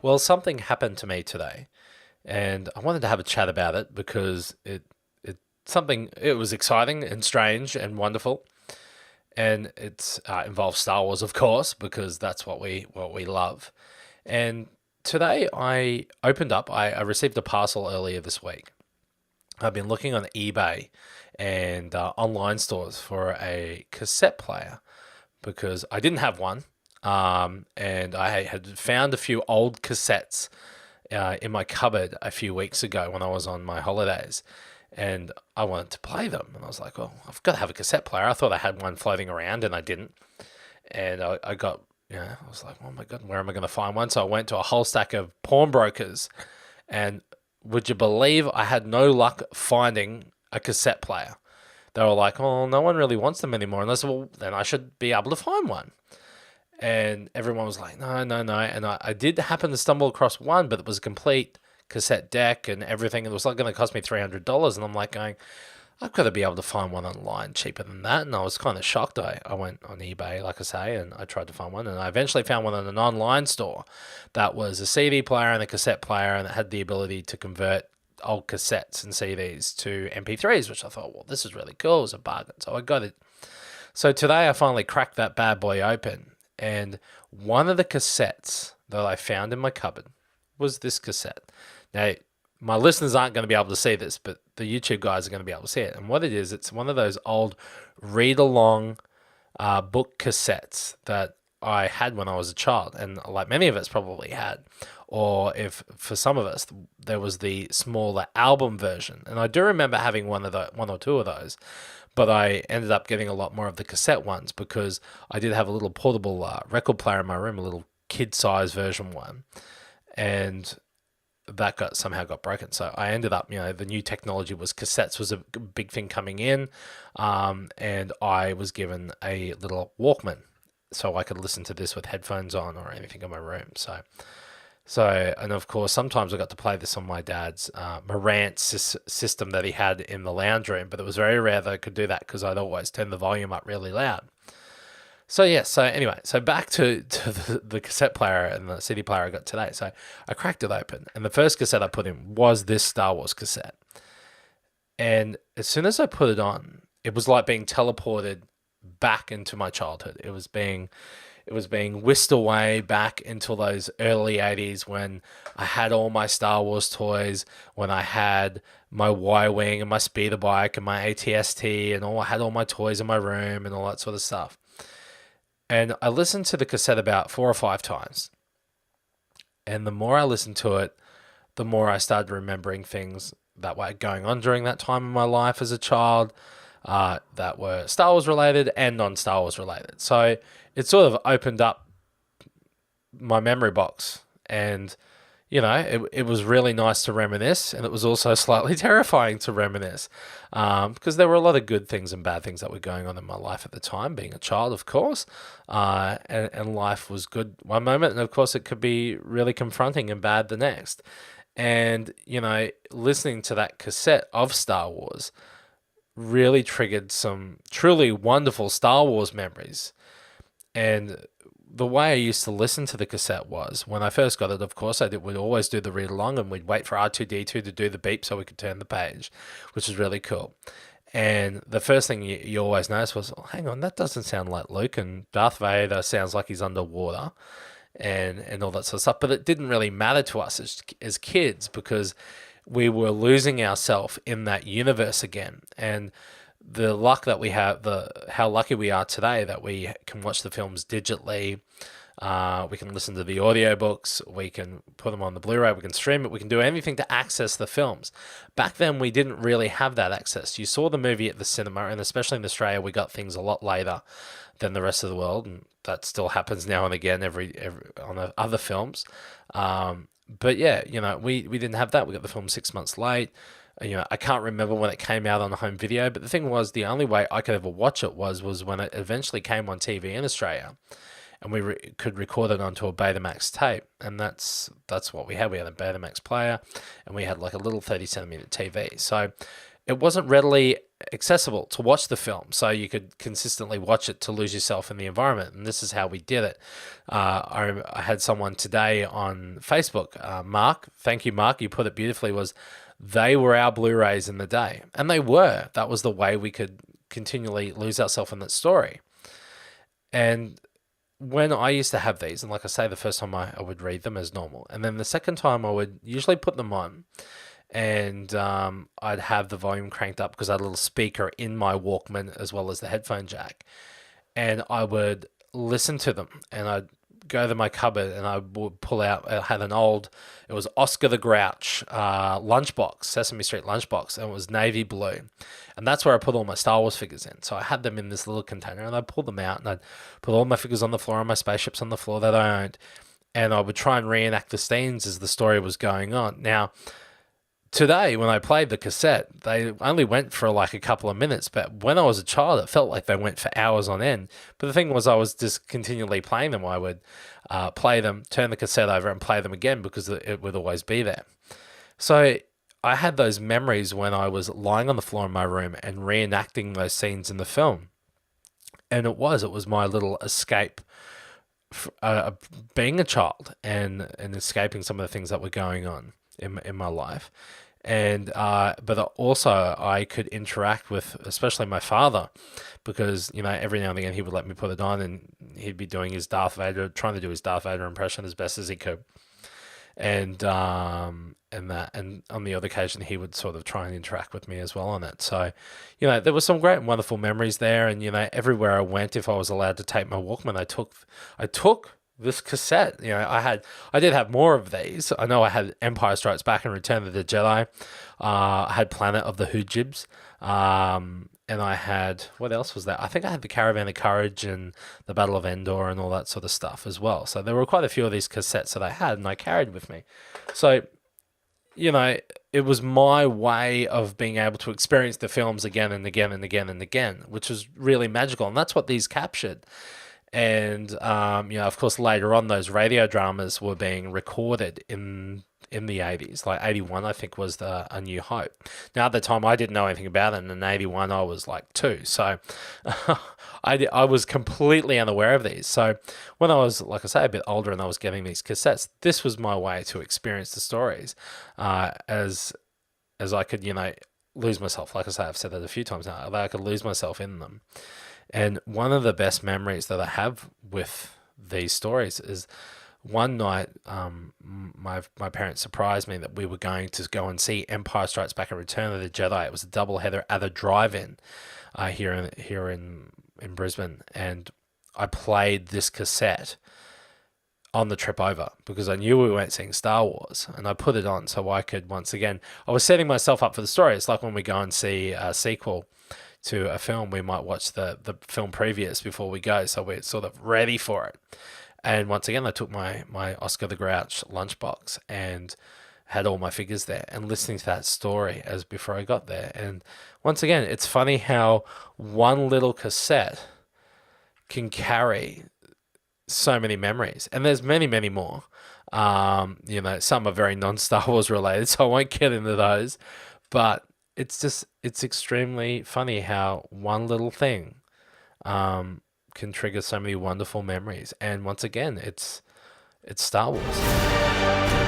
Well, something happened to me today, and I wanted to have a chat about it because it was exciting and strange and wonderful, and it involves Star Wars, of course, because that's what we love. And today I received a parcel earlier this week. I've been looking on eBay and online stores for a cassette player because I didn't have one. And I had found a few old cassettes in my cupboard a few weeks ago when I was on my holidays. And I wanted to play them. And I was like, well, I've got to have a cassette player. I thought I had one floating around and I didn't. And I got, I was like, oh my God, where am I going to find one? So I went to a whole stack of pawnbrokers. And would you believe I had no luck finding a cassette player? They were like, oh, no one really wants them anymore. And I said, well, then I should be able to find one. And everyone was like, no, no, no. And I did happen to stumble across one, but it was a complete cassette deck and everything. It was like going to cost me $300. And I'm like going, I've got to be able to find one online cheaper than that. And I was kind of shocked. I went on eBay, like I say, and I tried to find one. And I eventually found one in an online store that was a CD player and a cassette player, and it had the ability to convert old cassettes and CDs to MP3s, which I thought, well, this is really cool. It was a bargain. So I got it. So today I finally cracked that bad boy open. And one of the cassettes that I found in my cupboard was this cassette. Now, my listeners aren't going to be able to see this, but the YouTube guys are going to be able to see it. And what it is, it's one of those old read-along book cassettes that I had when I was a child, and like many of us probably had. Or if for some of us, there was the smaller album version. And I do remember having one or two of those, but I ended up getting a lot more of the cassette ones because I did have a little portable record player in my room, a little kid-size version one, and that somehow got broken. So I ended up, the new technology was cassettes was a big thing coming in, and I was given a little Walkman so I could listen to this with headphones on or anything in my room. So, and of course, sometimes I got to play this on my dad's Marantz system that he had in the lounge room, but it was very rare that I could do that because I'd always turn the volume up really loud. So, yeah, so anyway, so back to the cassette player and the CD player I got today. So I cracked it open, and the first cassette I put in was this Star Wars cassette. And as soon as I put it on, it was like being teleported back into my childhood. It was being whisked away back into those early 80s when I had all my Star Wars toys, when I had my Y-Wing and my speeder bike and my ATST and I had all my toys in my room and all that sort of stuff. And I listened to the cassette about 4 or 5 times. And the more I listened to it, the more I started remembering things that were going on during that time in my life as a child, that were Star Wars related and non-Star Wars related. So it sort of opened up my memory box, and it was really nice to reminisce, and it was also slightly terrifying to reminisce, because there were a lot of good things and bad things that were going on in my life at the time, being a child, of course, and life was good one moment, and of course it could be really confronting and bad the next. And listening to that cassette of Star Wars really triggered some truly wonderful Star Wars memories. And the way I used to listen to the cassette was when I first got it, of course, we'd always do the read along and we'd wait for R2D2 to do the beep so we could turn the page, which was really cool. And the first thing you always notice was, oh, hang on, that doesn't sound like Luke, and Darth Vader sounds like he's underwater and all that sort of stuff. But it didn't really matter to us as kids because we were losing ourselves in that universe again. And the luck that we have, how lucky we are today that we can watch the films digitally. We can listen to the audiobooks, we can put them on the Blu-ray, we can stream it, we can do anything to access the films. Back then, we didn't really have that access. You saw the movie at the cinema, and especially in Australia, we got things a lot later than the rest of the world, and that still happens now and again every on the other films. But yeah, we didn't have that. We got the film 6 months late. I can't remember when it came out on the home video, but the thing was, the only way I could ever watch it was when it eventually came on TV in Australia, and we could record it onto a Betamax tape, and that's what we had. We had a Betamax player, and we had like a little 30 centimeter TV. So it wasn't readily accessible to watch the film, so you could consistently watch it to lose yourself in the environment. And this is how we did it. I had someone today on Facebook, Mark. Thank you, Mark. You put it beautifully. Was they were our Blu-rays in the day, and they were. That was the way we could continually lose ourselves in that story. And when I used to have these, and like I say, the first time I would read them as normal, and then the second time I would usually put them on, and I'd have the volume cranked up because I had a little speaker in my Walkman as well as the headphone jack, and I would listen to them, and I'd go to my cupboard and I would pull out. I had it was Oscar the Grouch lunchbox, Sesame Street lunchbox, and it was navy blue, and that's where I put all my Star Wars figures in. So I had them in this little container, and I'd pull them out, and I'd put all my figures on the floor, and my spaceships on the floor that I owned, and I would try and reenact the scenes as the story was going on. Now, today, when I played the cassette, they only went for like a couple of minutes, but when I was a child, it felt like they went for hours on end. But the thing was, I was just continually playing them. I would play them, turn the cassette over, and play them again because it would always be there. So I had those memories when I was lying on the floor in my room and reenacting those scenes in the film. And it was my little escape, being a child and escaping some of the things that were going on in my life. And but also I could interact with especially my father, because every now and again he would let me put it on, and he'd be doing his Darth Vader, trying to do his Darth Vader impression as best as he could, and on the other occasion he would sort of try and interact with me as well on it. So there were some great and wonderful memories there. And everywhere I went, if I was allowed to take my Walkman, I took this cassette. I did have more of these. I know I had Empire Strikes Back and Return of the Jedi. I had Planet of the Hoojibs. And I had, what else was there? I think I had the Caravan of Courage and the Battle of Endor and all that sort of stuff as well. So there were quite a few of these cassettes that I had and I carried with me. So, it was my way of being able to experience the films again and again and again and again, which was really magical. And that's what these captured. And, of course, later on, those radio dramas were being recorded in the 80s. Like 81, I think, was A New Hope. Now, at the time, I didn't know anything about it. And in 81, I was like 2. So I was completely unaware of these. So when I was, like I say, a bit older and I was getting these cassettes, this was my way to experience the stories as I could, lose myself. Like I say, I've said that a few times now, that I could lose myself in them. And one of the best memories that I have with these stories is one night, my parents surprised me that we were going to go and see Empire Strikes Back and Return of the Jedi. It was a doubleheader at a drive-in here in Brisbane, and I played this cassette on the trip over because I knew we weren't seeing Star Wars, and I put it on so I could once again. I was setting myself up for the story. It's like when we go and see a sequel to a film, we might watch the film previous before we go, so we're sort of ready for it. And once again, I took my Oscar the Grouch lunchbox and had all my figures there and listening to that story as before I got there. And once again, it's funny how one little cassette can carry so many memories. And there's many, many more. Some are very non-Star Wars related, so I won't get into those. But it's extremely funny how one little thing can trigger so many wonderful memories. And once again, it's Star Wars.